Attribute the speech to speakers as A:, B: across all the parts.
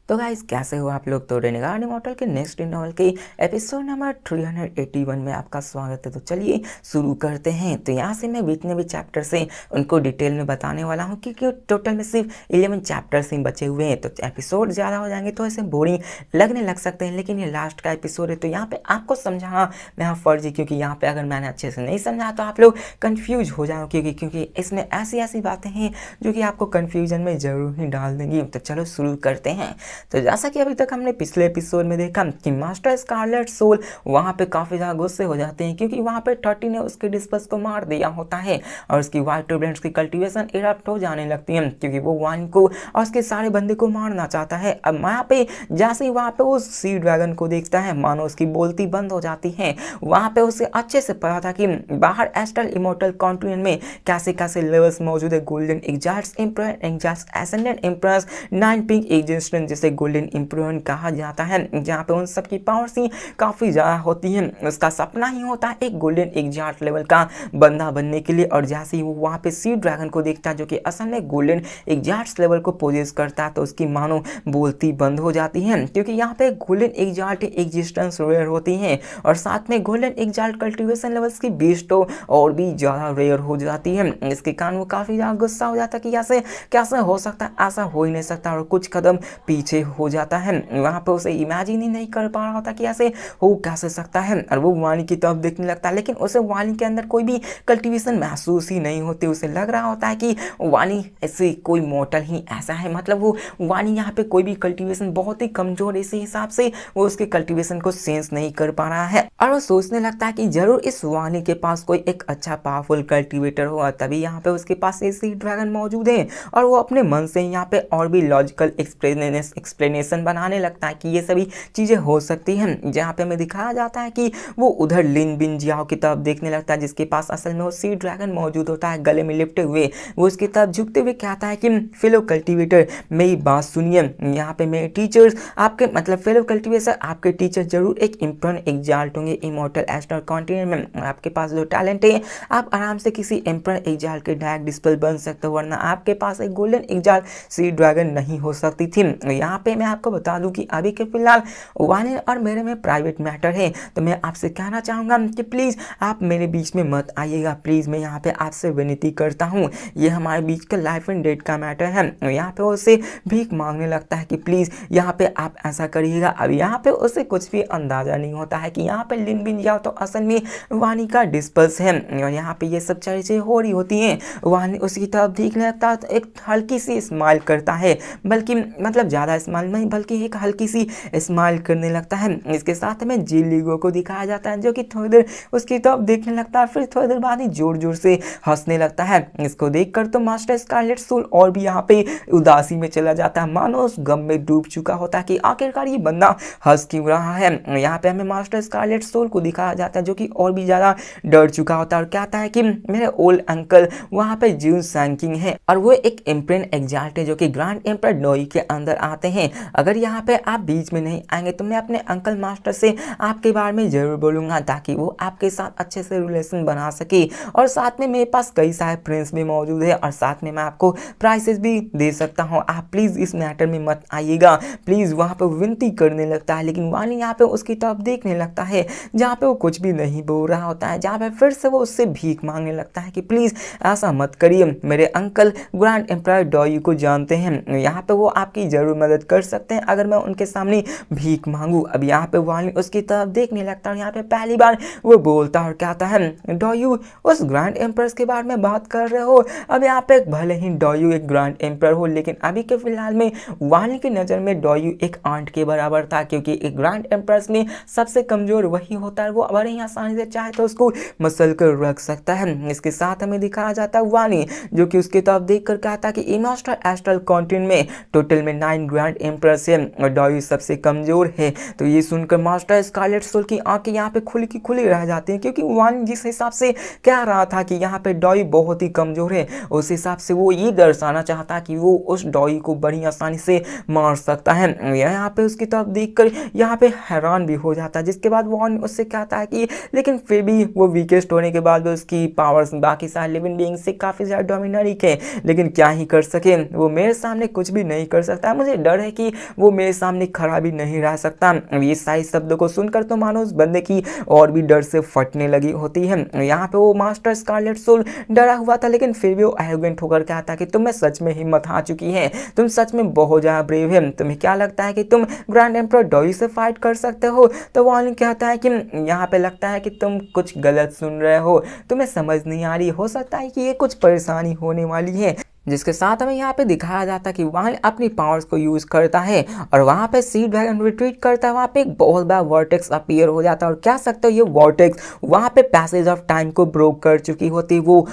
A: तो गाइस कैसे हो आप लोग। तो रेनेगार्ड इमॉर्टल के नेक्स्ट नॉवल के एपिसोड नंबर 381 में आपका स्वागत है। तो चलिए शुरू करते हैं। तो यहाँ से मैं जितने भी चैप्टर से उनको डिटेल में बताने वाला हूँ क्योंकि टोटल में सिर्फ 11 चैप्टर्स ही बचे हुए हैं। तो एपिसोड ज़्यादा हो जाएंगे तो ऐसे बोरिंग लगने लग सकते हैं, लेकिन ये लास्ट का एपिसोड है तो यहाँ पे आपको समझाना मेरा फर्ज है, क्योंकि यहाँ पे अगर मैंने अच्छे से नहीं समझा तो आप लोग कन्फ्यूज हो जाओगे, क्योंकि इसमें ऐसी ऐसी बातें हैं जो कि आपको कन्फ्यूजन में ज़रूर ही डाल देंगी। तो चलो शुरू करते हैं। तो जैसा कि अभी तक हमने पिछले एपिसोड में देखा कि मास्टर स्कारलेट सोल वहाँ पे काफ़ी ज़्यादा गुस्से हो जाते हैं, क्योंकि वहाँ पे 30 ने उसके डिस्पल्स को मार दिया होता है और उसकी वाइट ट्यूबलेंट्स की कल्टीवेशन इरप्ट हो जाने लगती है, क्योंकि वो वाइन को और उसके सारे बंदे को मारना चाहता है। अब वहाँ पे जैसे ही वहाँ पे उस सी ड्रैगन को देखता है मानो उसकी बोलती बंद हो जाती है। वहाँ पे उसे अच्छे से पता था कि बाहर एस्ट्रल इमोर्टल कॉन्टिनेंट में कैसे कैसे लेवल्स मौजूद है। Golden exhaust emperor, exhaust ascendant emperors, 9 pink existence जिसे गोल्डन इम्प्रूवन कहा जाता है, जहाँ पे उन सब की पावर्स ही काफ़ी ज़्यादा होती है। उसका सपना ही होता है एक गोल्डन एग्जास्ट लेवल का बंदा बनने के लिए। और जैसे ही वो वहाँ पे सी ड्रैगन को देखता है जो कि असल में गोल्डन एग्जास्ट लेवल को पोजेस करता है, तो उसकी मानो बोलती बंद हो जाती है, क्योंकि यहाँ पे गोल्डन एग्जास्ट एग्जिस्टेंस रेयर होती है और साथ में गोल्डन एग्जास्ट कल्टिवेशन लेवल्स की बीस्ट तो और भी ज़्यादा रेयर हो जाती है। इसके कारण वो काफ़ी ज़्यादा गुस्सा हो जाता है कि ऐसे कैसे हो सकता है, ऐसा हो ही नहीं सकता, और कुछ कदम पीछे हो जाता है। वहाँ पे उसे इमेजिन ही नहीं कर पा रहा होता कि ऐसे हो कैसे सकता है, और वो वाणी की तरफ देखने लगता है, लेकिन उसे वाणी के अंदर कोई भी कल्टीवेशन महसूस ही नहीं होती। उसे लग रहा होता है कि वाणी ऐसे कोई मॉर्टल ही ऐसा है, मतलब वो वाणी यहाँ पे कोई भी कल्टीवेशन बहुत ही कमजोर, इसी हिसाब से वो उसके कल्टीवेशन को सेंस नहीं कर पा रहा है। और वो सोचने लगता है कि जरूर इस वाणी के पास कोई एक अच्छा पावरफुल कल्टीवेटर होगा, तभी यहाँ पे उसके पास ऐसी ड्रैगन मौजूद है। और वो अपने मन से यहाँ पे और भी लॉजिकल एक्सप्लेनेशन बनाने लगता है कि ये सभी चीज़ें हो सकती हैं। जहाँ पे हमें दिखाया जाता है कि वो उधर लिन बिन जियाओ की तरफ देखने लगता है, जिसके पास असल में वो सी ड्रैगन मौजूद होता है गले में लिपटे हुए। वो उसकी तरफ झुकते हुए कहता है कि फेलो कल्टीवेटर मेरी बात सुनिए, यहाँ पे मेरे टीचर्स आपके मतलब फेलो कल्टीवेटर आपके टीचर जरूर एक इम्प्रोन एग्जाल्ट होंगे इमॉर्टल एस्ट्रल कॉन्टिनेंट में। आपके पास जो टैलेंट है आप आराम से किसी एम्पर एग्जाल्ट के डायरेक्ट डिस्पल बन सकते हो, वरना आपके पास एक गोल्डन एग्जाल्ट सी ड्रैगन नहीं हो सकती थी। यहाँ पे मैं आपको बता दूं कि अभी के फिलहाल वानी और मेरे में प्राइवेट मैटर है, तो मैं आपसे कहना चाहूँगा कि प्लीज़ आप मेरे बीच में मत आइएगा। प्लीज़ मैं यहाँ पे आपसे विनती करता हूँ, ये हमारे बीच का लाइफ एंड डेथ का मैटर है। यहाँ पे उसे भीख मांगने लगता है कि प्लीज़ यहाँ पे आप ऐसा करिएगा। अब यहाँ पे उसे कुछ भी अंदाज़ा नहीं होता है कि यहाँ पे लिन बिन जाओ तो असल में वानी का डिस्पल्स है, और यहाँ पे ये सब चीज़ें हो रही होती हैं। वानी उसकी तरफ देखने लगता है तो एक हल्की सी स्माइल करता है, बल्कि मतलब ज़्यादा स्माइल नहीं बल्कि एक हल्की सी स्माइल करने लगता है। इसके साथ में जिलीगो को दिखाया जाता है जो कि थोड़ी देर उसकी तरफ देखने लगता है, फिर थोड़ी देर बाद ही जोर जोर से हंसने लगता है। इसको देखकर तो मास्टर स्कारलेट सोल और भी यहाँ पे उदासी में चला जाता है, मानो उस गम में डूब चुका होता है कि आखिरकार ये बंदा हंस क्यों रहा है। यहाँ पे हमें मास्टर स्कारलेट सोल को दिखाया जाता है जो कि और भी ज़्यादा डर चुका होता है और कहता है कि मेरे ओल्ड अंकल वहाँ पे जून सैंकिंग है और वो एक इम्प्रेन एग्जाल्ट है जो कि ग्रैंड एम्पर डोई के अंदर आते हैं। अगर यहाँ पे आप बीच में नहीं आएंगे तो मैं अपने अंकल मास्टर से आपके बारे में ज़रूर बोलूँगा, ताकि वो आपके साथ अच्छे से रिलेशन बना सके। और साथ में मेरे पास कई सारे फ्रेंड्स भी मौजूद है और साथ में मैं आपको प्राइसेस भी दे सकता हूँ। आप प्लीज़ इस मैटर में मत आइएगा, प्लीज़ वहाँ पे विनती करने लगता है। लेकिन वानी यहाँ पे उसकी तरफ देखने लगता है जहाँ पे वो कुछ भी नहीं बोल रहा होता है, जहाँ पे फिर से वो उससे भीख मांगने लगता है कि प्लीज़ ऐसा मत करिए, मेरे अंकल ग्रैंड एम्परर डॉयू को जानते हैं, यहाँ पे वो आपकी ज़रूर मदद कर सकते हैं अगर मैं उनके सामने भीख मांगूँ। अब यहाँ पे वानी उसकी तरफ देखने लगता है, यहाँ पे पहली बार वो बोलता और कहता है डॉयू उस ग्रैंड एम्परर के बारे में बात कर रहे हो। अब यहाँ पे भले ही डॉयू एक ग्रैंड एम्परर हो, लेकिन अभी के फिलहाल में वानी की नज़र में डॉयू एक आंट के बराबर था, क्योंकि एक ग्रैंड एम्परर में सबसे कमज़ोर वही होता है, वो बड़े ही आसानी से चाहे तो उसको मसल कर रख सकता है। इसके साथ हमें दिखाया जाता है वानी जो कि उसकी तरफ देख कर कहता कि इमोस्टर एस्ट्रल कॉन्टिनेंट में टोटल में 9 ग्रैंड एम्परर्स है और डॉयू सबसे कमज़ोर है। तो ये सुनकर मास्टर स्कारलेट सोल की आंखें यहाँ पे खुली की खुली रह जाती हैं, क्योंकि वानी जिस हिसाब से कह रहा था कि यहाँ पे डॉयू बहुत ही कमज़ोर है, उस हिसाब से वो ये दर्शाना चाहता कि वो उस डॉयू को बड़ी आसानी से मार सकता है। यहाँ पे उसकी तरफ देखकर यहाँ पे हैरान भी हो जाता है, जिसके बाद वो उससे कहता है कि लेकिन फिर भी वो वीकेस्ट होने के बाद भी उसकी पावर्स बाकी सारे लिविंग बीइंग से काफ़ी ज़्यादा डोमिनेटिक है, लेकिन क्या ही कर सके, वो मेरे सामने कुछ भी नहीं कर सकता। मुझे डर डर है कि वो मेरे सामने खड़ा भी नहीं रह सकता। ये सारे शब्दों को सुनकर तो मानो उस बंदे की और भी डर से फटने लगी होती है। यहाँ पे वो मास्टर स्कारलेट सोल डरा हुआ था, लेकिन फिर भी वो एरोगेंट होकर कहता कि तुम में सच में हिम्मत आ चुकी है, तुम सच में बहुत ज्यादा ब्रेव है, तुम्हें क्या लगता है कि तुम ग्रैंड एम्परर डॉई से फाइट कर सकते हो? तो वॉलिन कहता है कि यहाँ पे लगता है कि तुम कुछ गलत सुन रहे हो, तुम्हें समझ नहीं आ रही, हो सकता है कि ये कुछ परेशानी होने वाली है। जिसके साथ हमें यहाँ पे दिखाया जाता है कि वॉलिन अपनी पावर्स को यूज करता है और वहाँ पे सीड ड्रैगन रिट्रीट करता है। वहाँ पे एक बहुत बड़ा वर्टेक्स अपीयर हो जाता है और कह सकते हो ये वर्टेक्स वहाँ पे पैसेज ऑफ टाइम को ब्रोक कर चुकी होती है। वो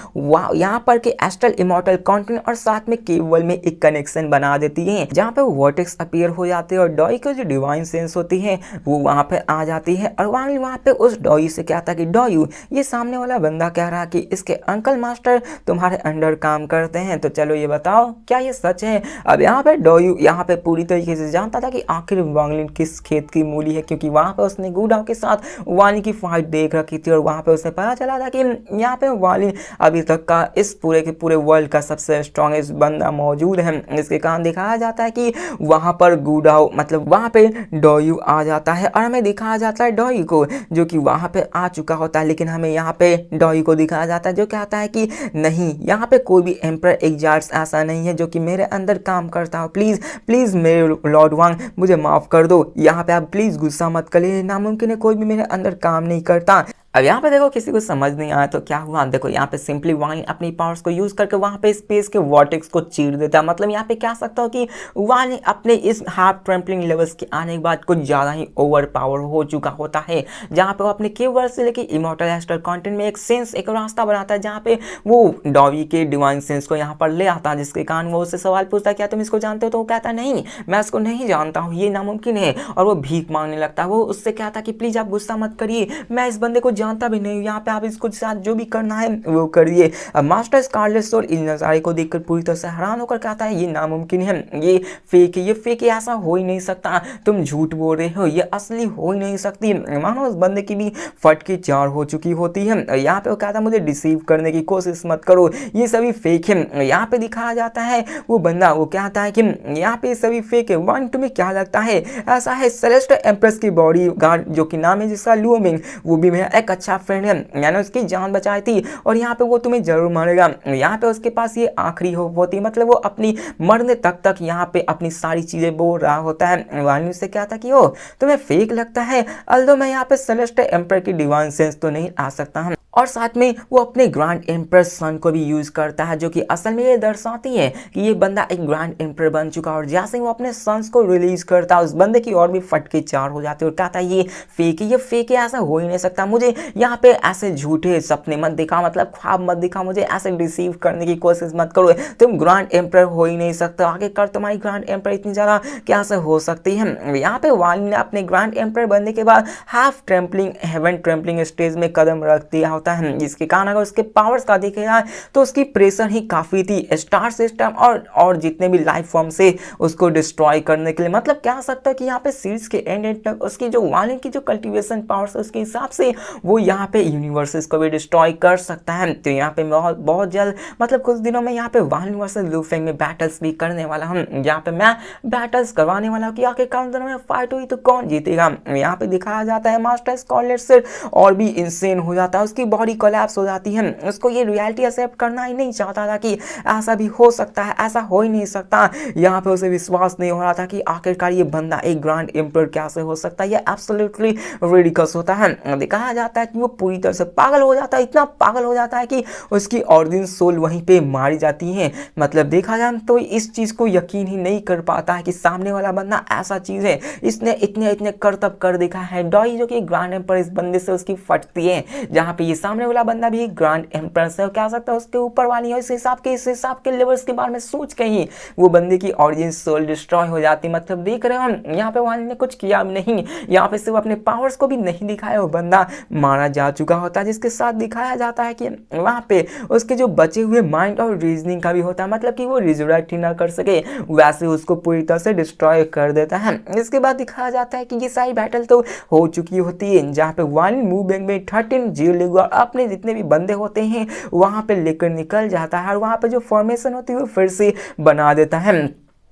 A: यहाँ पर के एस्ट्रल इमॉर्टल कॉन्टिनेंट और साथ में केबल में एक कनेक्शन बना देती है, जहाँ पे वो वर्टेक्स अपीयर हो जाते हैं और डॉई की जो डिवाइन सेंस होती है वो वहाँ पे आ जाती है। और वॉलिन वहाँ पे उस डॉई से कहता है कि डॉई, ये सामने वाला बंदा कह रहा है कि इसके अंकल मास्टर तुम्हारे अंडर काम करते हैं, तो चलो ये बताओ क्या ये सच है? अब यहाँ पे डोयू यहाँ पे पूरी तरीके से जानता था कि आखिर वांगलिन किस खेत की मूली है, क्योंकि वहाँ पे उसने गुडाओ के साथ वाली की फाइट देख रखी थी और वहाँ पे उसे पता चला था कि यहाँ पे वाली अभी तक का इस पूरे के पूरे वर्ल्ड का सबसे स्ट्रॉन्गेस्ट बंदा मौजूद है। इसके कारण दिखाया जाता है कि वहाँ पर गुडाओ मतलब वहाँ पे डोयू आ जाता है और हमें दिखाया जाता है डोयू को जो कि वहाँ पे आ चुका होता है, लेकिन हमें यहाँ पे डोयू को दिखाया जाता है जो कहता है कि नहीं, यहाँ पे कोई भी एम्परर एग्जार्ट्स ऐसा नहीं है जो कि मेरे अंदर काम करता हो, प्लीज प्लीज मेरे लॉर्ड वांग मुझे माफ कर दो, यहाँ पे आप प्लीज गुस्सा मत करिए, नामुमकिन है कोई भी मेरे अंदर काम नहीं करता। अब यहाँ पे देखो किसी को समझ नहीं आया तो क्या हुआ, देखो यहाँ पे सिंपली वाइन अपनी पावर्स को यूज करके वहाँ पे स्पेस के वॉर्टेक्स को चीर देता है। मतलब यहाँ पे कह सकता हो कि वाइन अपने इस हाफ ट्रैम्पलिंग लेवल्स के आने के बाद कुछ ज़्यादा ही ओवर पावर हो चुका होता है, जहाँ पे वो अपने केवर्ड से लेके इमॉर्टल एस्ट्रल कंटेंट में एक रास्ता बनाता है जहाँ पे वो डॉवी के डिवाइन सेंस को यहाँ पर ले आता है, जिसके कारण वो उससे सवाल पूछता है क्या तुम इसको जानते हो? तो वो कहता है नहीं, मैं इसको नहीं जानता हूँ, ये नामुमकिन है, और वो भीख मांगने लगता है। वो उससे कहता है कि प्लीज आप गुस्सा मत करिए, मैं इस बंदे को जानता भी नहीं, यहाँ पे आप इसको साथ जो भी करना है वो करिए। मास्टर स्कारलेट सोल इन नज़ारे को देखकर पूरी तरह से हैरान होकर कहता है ये नामुमकिन है, ये फेक है, ये फेक है, ऐसा हो ही नहीं सकता, तुम झूठ बोल रहे हो, ये असली हो ही नहीं सकती। मानो उस बंदे की भी फट की चार हो चुकी होती है। यहाँ पे वो कहता है मुझे डिसीव करने की कोशिश मत करो, ये सभी फेक है। यहाँ पे दिखाया जाता है वो बंदा वो कहता है कि यहाँ पे सभी फेक है। वन तुम्हें क्या लगता है? ऐसा है सेलेस्ट एम्प्रेस की बॉडी गार्ड जो कि नाम है जिसका लुओमिंग, वो भी मेरा एक अच्छा फ्रेंड है, मैंने उसकी जान बचाई थी और यहाँ पे वो तुम्हें जरूर मारेगा। यहाँ पे उसके पास ये आखिरी होप होती है, मतलब वो अपनी मरने तक यहाँ पे अपनी सारी चीजें बोल रहा होता है। वाली से क्या था कि ओ तुम्हें फेक लगता है, अल्दो मैं यहाँ पे सेलेस्ट एम्पर की डिवाइन सेंस तो नहीं आ सकता हूँ, और साथ में वो अपने ग्रैंड एम्पर सन को भी यूज करता है जो कि असल में ये दर्शाती है कि ये बंदा एक ग्रैंड एम्पर बन चुका है। और जैसे वो अपने सन्स को रिलीज करता है उस बंदे की और भी फटके चार हो जाते हैं और कहता है ये फेक है, ये फेक है, ऐसा हो ही नहीं सकता, मुझे यहाँ पे ऐसे झूठे सपने मत दिखा, मतलब ख्वाब मत दिखा, मुझे ऐसे रिसीव करने की कोशिश मत करो, तुम ग्रैंड एम्पर हो ही नहीं सकते, आगे कर तुम्हारी ग्रैंड एम्पर इतनी ज़्यादा कैसे हो सकती है। यहाँ पे वाली ने अपने ग्रैंड एम्पर बनने के बाद half trampling heaven trampling stage में कदम रख दिया होता है, जिसके कारण अगर उसके पावर्स का देखे जाए तो उसकी प्रेशर ही काफी थी स्टार सिस्टम और जितने भी लाइफ फॉर्म से उसको डिस्ट्रॉय करने के लिए। मतलब क्या सकता है कि यहाँ पे सीरीज के एंड तक उसकी जो वाली की जो कल्टीवेशन पावर्स है उसके हिसाब से वो यहाँ पे यूनिवर्सेस को भी डिस्ट्रॉय कर सकता है। तो यहाँ पे बहुत जल्द मतलब कुछ दिनों में यहाँ पे वाली वर्सेस लू फेंग में बैटल्स भी करने वाला हूँ, यहाँ पे मैं बैटल्स करवाने वाला हूँ कि आखिरकार दोनों में फाइट हुई तो कौन जीतेगा। यहाँ पे दिखाया जाता है मास्टर स्कारलेट सिर्फ और भी इंसेन हो जाता है, उसकी बॉडी कोलैप्स हो जाती है, उसको ये रियलिटी एक्सेप्ट करना ही नहीं चाहता था कि ऐसा भी हो सकता है, ऐसा हो ही नहीं सकता। यहाँ पे उसे विश्वास नहीं हो रहा था कि आखिरकार ये बंदा एक ग्रैंड एम्पर कैसे हो सकता है, ये एब्सोल्युटली रिडिकस होता है। दिखाया जाता है कि वो पूरी तरह से पागल हो जाता है, इतना पागल हो जाता है कि उसकी ऑरिजिन सोल वहीं पे मारी जाती है। मतलब देखा जाए तो इस चीज को यकीन ही नहीं कर पाता है कि सामने वाला बंदा ऐसा चीज है, इसने इतने इतने करतब कर देखा है। डॉई जो कि ग्रैंड एम्पर इस बंदे से उसकी फटती है, जहाँ पे ये सामने वाला बंदा भी ग्रैंड एम्पर है, क्या सकता है उसके ऊपर वाली है, इस हिसाब के लेवल्स के बारे में सोच के ही वो बंदे की ऑरिजिन सोल डिस्ट्रॉय हो जाती। मतलब देख रहे हो हम यहाँ पे वाली ने कुछ किया नहीं, यहाँ पे सिर्फ अपने पावर्स को भी नहीं दिखाया, वो बंदा मारा जा चुका होता है। जिसके साथ दिखाया जाता है कि वहाँ पे उसके जो बचे हुए माइंड और रीजनिंग का भी होता है, मतलब कि वो रिजरेक्ट ही ना कर सके, वैसे उसको पूरी तरह से डिस्ट्रॉय कर देता है। इसके बाद दिखाया जाता है कि ये सारी बैटल तो हो चुकी होती है, जहाँ पे वाली मूव बैंक में 13 जीरो लेगो और अपने जितने भी बंदे होते हैं वहाँ पे लेकर निकल जाता है और वहाँ पे जो फॉर्मेशन होती है वो फिर से बना देता है।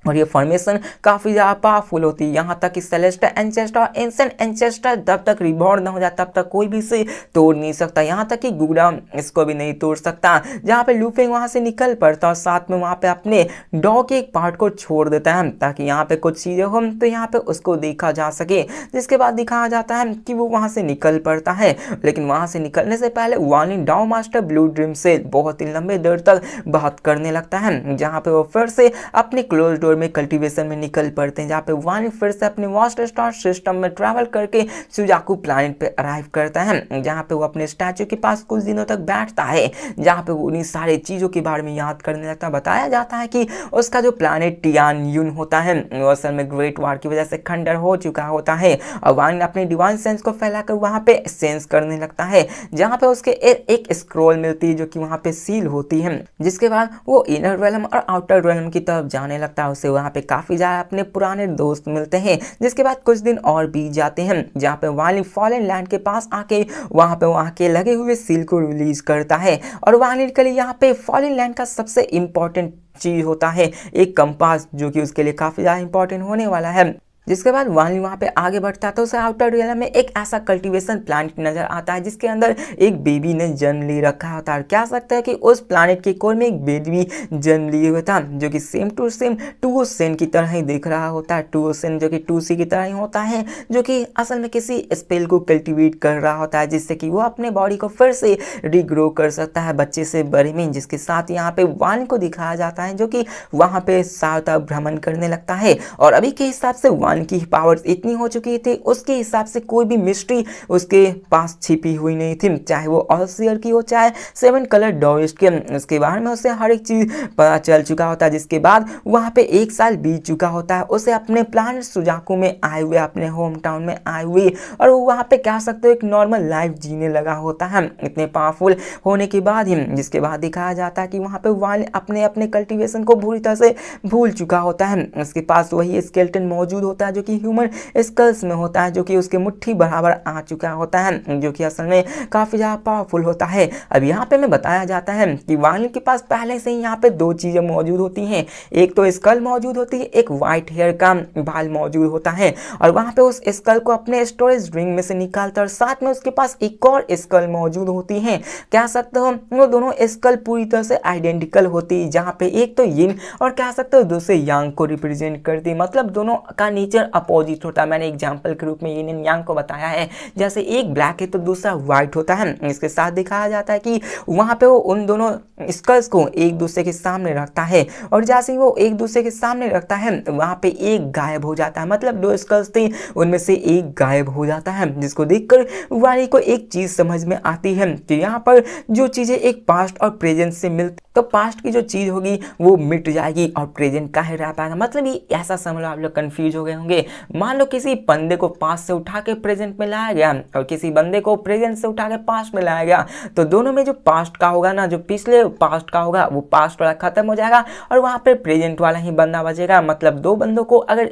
A: और ये फॉर्मेशन काफ़ी ज़्यादा पावरफुल होती है, यहाँ तक कि सेलेस्टा एंसेस्टर और एंसेंट एंसेस्टर जब तक रिबॉर्न ना हो जाता तब तक कोई भी इसे तोड़ नहीं सकता, यहाँ तक कि गुगड़ा इसको भी नहीं तोड़ सकता। जहाँ पे लूफिंग वहाँ से निकल पड़ता और साथ में वहाँ पे अपने डॉ के एक पार्ट को छोड़ देता है ताकि यहाँ पे कुछ चीज़ें हो तो यहाँ पे उसको देखा जा सके, जिसके बाद दिखाया जाता है कि वो वहाँ से निकल पड़ता है। लेकिन वहाँ से निकलने से पहले वार्निंग डॉ मास्टर ब्लू ड्रीम से बहुत ही लंबे देर तक बात करने लगता है, जहाँ पे वो फिर से अपने क्लोज डोर में कल्टीवेशन में निकल पड़ते हैं, जहाँ पे वार्निंग फिर से अपने वास्ट स्टार सिस्टम में ट्रैवल करके सुजाकू प्लैनेट पे अराइव करता है, जहाँ पे वो अपने स्टैचू के पास कुछ दिनों तक बैठता है, जहाँ पे वो उन्हीं सारी चीज़ों के बारे में याद करने लगता है। बताया जाता है कि उसका जो प्लैनेट टियान यून होता है वो असल में ग्रेट वार की वजह से खंडर हो चुका होता है और वार्निंग अपने डिवाइन सेंस को फैलाकर वहाँ पे सेंस करने लगता है, जहाँ पे उसके एक स्क्रॉल मिलती है जो कि वहाँ पे सील होती है, जिसके बाद वो इनर रेलम और आउटर रेलम की तरफ जाने लगता है। उसे वहाँ पे काफ़ी ज़्यादा अपने पुराने दोस्त मिलते हैं, जिसके बाद कुछ दिन और बीत जाते हैं, जहाँ पे वार्निंग फॉलन लैंड के पास आके वहाँ पे वहाँ के लगे हुए सील को रिलीज करता है और वार्निंग के लिए यहाँ पे फॉलन लैंड का सबसे इम्पोर्टेंट चीज़ होता है एक कंपास, जो कि उसके लिए काफ़ी ज़्यादा इंपॉर्टेंट होने वाला है। जिसके बाद वाली वहाँ पे आगे बढ़ता है तो उसे आउटर रियल में एक ऐसा कल्टीवेशन प्लांट नजर आता है जिसके अंदर एक बेबी ने जन्म ले रखा होता है। क्या सकता है कि उस प्लानेट के कोर में एक बेबी जन्म लिए हुआ था जो कि सेम टू सेम 2OCN की तरह ही दिख रहा होता है। 2OCN जो कि 2C की तरह ही होता है, जो कि असल में किसी स्पेल को कल्टिवेट कर रहा होता है जिससे कि वो अपने बॉडी को फिर से रिग्रो कर सकता है बच्चे से बड़े में। जिसके साथ यहाँ पे वान को दिखाया जाता है जो कि वहाँ पे सारा भ्रमण करने लगता है और अभी के हिसाब से की पावर्स इतनी हो चुकी थी उसके हिसाब से कोई भी मिस्ट्री उसके पास छिपी हुई नहीं थी, चाहे वो ऑलसियर की हो चाहे 7 कलर डॉइस्ट के, उसके बारे में उसे हर एक चीज पता चल चुका होता है। जिसके बाद वहां पे 1 साल बीत चुका होता है उसे अपने प्लानेट सुजाकू में आए हुए, अपने होम टाउन में आए हुए, और वो वहां पे कह सकते हो एक नॉर्मल लाइफ जीने लगा होता है इतने पावरफुल होने के बाद ही। जिसके बाद दिखाया जाता है कि वहां पे वाल अपने अपने कल्टीवेशन को पूरी तरह से भूल चुका होता है। उसके पास वही स्केलेटन मौजूद होता है जो कि ह्यूमन स्कल्स में होता है, जो कि उसके मुट्ठी बराबर आ चुका होता है, जो कि असल में काफी ज्यादा पावरफुल होता है। अब यहाँ पे मैं बताया जाता है कि वार्निंग के पास पहले से ही यहाँ पे 2 चीजें मौजूद होती हैं, एक तो स्कल मौजूद होती है, एक व्हाइट हेयर का बाल मौजूद होता है, और वहां पे उस स्कल को अपने स्टोरेज रिंग में से निकालता है और साथ में उसके पास एक और स्कल मौजूद होती है। कह सकते हो वो दोनों स्कल पूरी तरह से आइडेंटिकल होती है, जहाँ पे एक तो यिन और कह सकते हो दूसरे यांग को रिप्रेजेंट करती है, मतलब दोनों का नेचर अपोजिट होता है। मैंने एग्जांपल के रूप में यिन एंड यांग को बताया है, जैसे एक ब्लैक है तो दूसरा व्हाइट होता है। इसके साथ दिखाया जाता है कि वहां पे वो उन दोनों स्कल्स को एक दूसरे के सामने रखता है और जैसे ही वो एक दूसरे के सामने रखता है वहां पे एक गायब हो जाता है, मतलब 2 स्कल्स थे उनमें से एक गायब हो जाता है, जिसको देखकर वारी को एक चीज समझ में आती है कि यहाँ पर जो चीजें एक पास्ट और प्रेजेंट से मिलती तो पास्ट की जो चीज होगी वो मिट जाएगी और प्रेजेंट काहे रह पाएगा। मतलब ये ऐसा समझ लो, आप लोग कंफ्यूज हो गए होंगे। मान लो किसी बंदे को पास्ट से उठा के प्रेजेंट में लाया गया और किसी बंदे को प्रेजेंट से उठा के पास्ट में लाया गया, तो दोनों में जो पास्ट का होगा ना, जो पिछले पास्ट का होगा वो पास्ट वाला खत्म हो जाएगा और वहां पे प्रेजेंट वाला ही बंदा बचेगा। मतलब 2 बंदों को अगर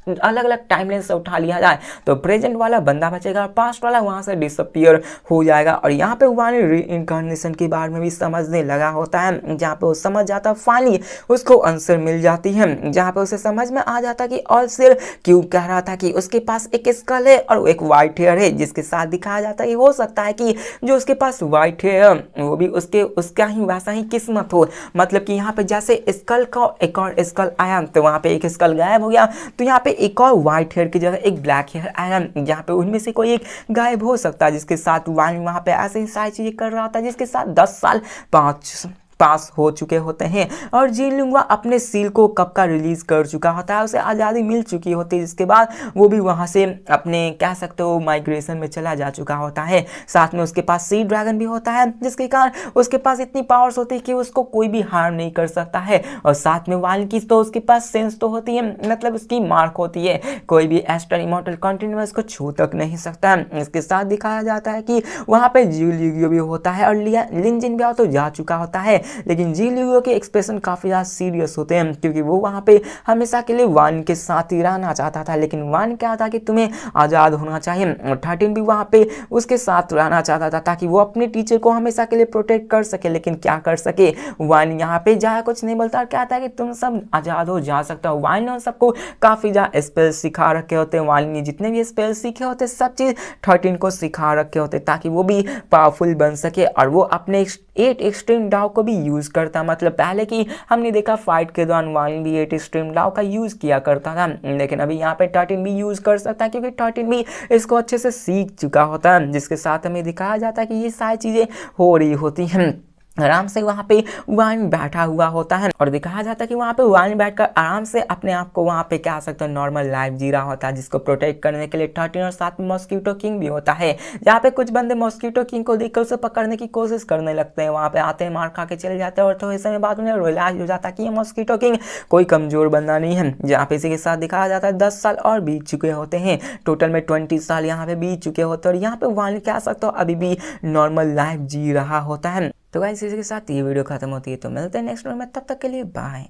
A: अलग अलग टाइमलाइन से उठा लिया जाए तो प्रेजेंट वाला बंदा बचेगा और पास्ट वाला वहां से डिसअपियर हो जाएगा। और यहाँ पे वानी रीइंकार्नेशन के बारे में भी समझने लगा होता है, जहाँ पे वो समझ जाता है, फाइनली उसको आंसर मिल जाती है, जहाँ पे उसे समझ में आ जाता कि ऑलसियर क्यों कह रहा था कि उसके पास एक स्कल है और एक व्हाइट हेयर है। जिसके साथ दिखाया जाता है कि हो सकता है कि जो उसके पास व्हाइट हेयर वो भी उसका ही वैसा ही किस्मत हो, मतलब कि यहाँ पे जैसे स्कल का एक और स्कल आया तो वहाँ पे एक स्कल गायब हो गया, तो यहाँ पे एक और व्हाइट हेयर की जगह एक ब्लैक हेयर आया, जहाँ पे उनमें से कोई एक गायब हो सकता है। जिसके साथ वहाँ पे ऐसे ही सारी चीजें कर रहा था, जिसके साथ 10 साल पास हो चुके होते हैं और जीन लुंगवा अपने सील को कब का रिलीज कर चुका होता है, उसे आज़ादी मिल चुकी होती है। जिसके बाद वो भी वहां से अपने कह सकते हो माइग्रेशन में चला जा चुका होता है। साथ में उसके पास सी ड्रैगन भी होता है, जिसके कारण उसके पास इतनी पावर्स होती है कि उसको कोई भी हार्म नहीं कर सकता है। और साथ में वाल्की तो उसके पास सेंस तो होती है, मतलब उसकी मार्क होती है, कोई भी एस्टर इमॉर्टल कंटिन्यूअस को छू तक नहीं सकता। इसके साथ दिखाया जाता है कि वहां पे भी होता है और लिन जिन भी तो जा चुका होता है, लेकिन जी ल्यूओ के एक्सप्रेशन काफ़ी ज़्यादा सीरियस होते हैं, क्योंकि वो वहाँ पे हमेशा के लिए वान के साथ ही रहना चाहता था। लेकिन वान क्या था कि तुम्हें आज़ाद होना चाहिए, और 13 भी वहाँ पे उसके साथ रहना चाहता था ताकि वो अपने टीचर को हमेशा के लिए प्रोटेक्ट कर सके। लेकिन क्या कर सके, वान यहाँ पे जा कुछ नहीं बोलता और कहता है कि तुम सब आज़ाद हो जा सकते हो। वान ने सबको काफ़ी ज़्यादा स्पेल सिखा रखे होते हैं। वान ने जितने भी स्पेल सीखे होते सब चीज़ 13 को सिखा रखे होते ताकि वो भी पावरफुल बन सके, और वो अपने 8 एक्सट्रीम डाव को भी यूज़ करता। मतलब पहले की हमने देखा फाइट के दौरान वान भी 8 एक्सट्रीम डाव का यूज़ किया करता था, लेकिन अभी यहाँ पे 13 भी यूज़ कर सकता है, क्योंकि 13 भी इसको अच्छे से सीख चुका होता है, जिसके साथ हमें दिखाया जाता है कि ये सारी चीज़ें हो रही होती हैं। आराम से वहाँ पे वान बैठा हुआ होता है, और दिखाया जाता है कि वहाँ पे वान बैठकर आराम से अपने आप को वहाँ पे कह सकते हो नॉर्मल लाइफ जी रहा होता है, जिसको प्रोटेक्ट करने के लिए 13 और साथ में मॉस्किटो किंग भी होता है। जहाँ पे कुछ बंदे मॉस्किटो किंग को देखकर उसे पकड़ने की कोशिश करने लगते हैं, वहाँ पे आते हैं, मार खा के चले जाते हैं, और थोड़े समय बाद उन्हें रियलाइज हो जाता है कि ये मॉस्किटो किंग कोई कमजोर बंदा नहीं है। जहाँ पे इसी के साथ दिखाया जाता है 10 साल और बीत चुके होते हैं, टोटल में 20 साल यहाँ पे बीत चुके होते हैं, और यहाँ पे वान कह सकते हो अभी भी नॉर्मल लाइफ जी रहा होता है। तो गाइस इसी के साथ ये वीडियो खत्म होती है, तो मिलते हैं नेक्स्ट वीडियो में, तब तक के लिए बाय।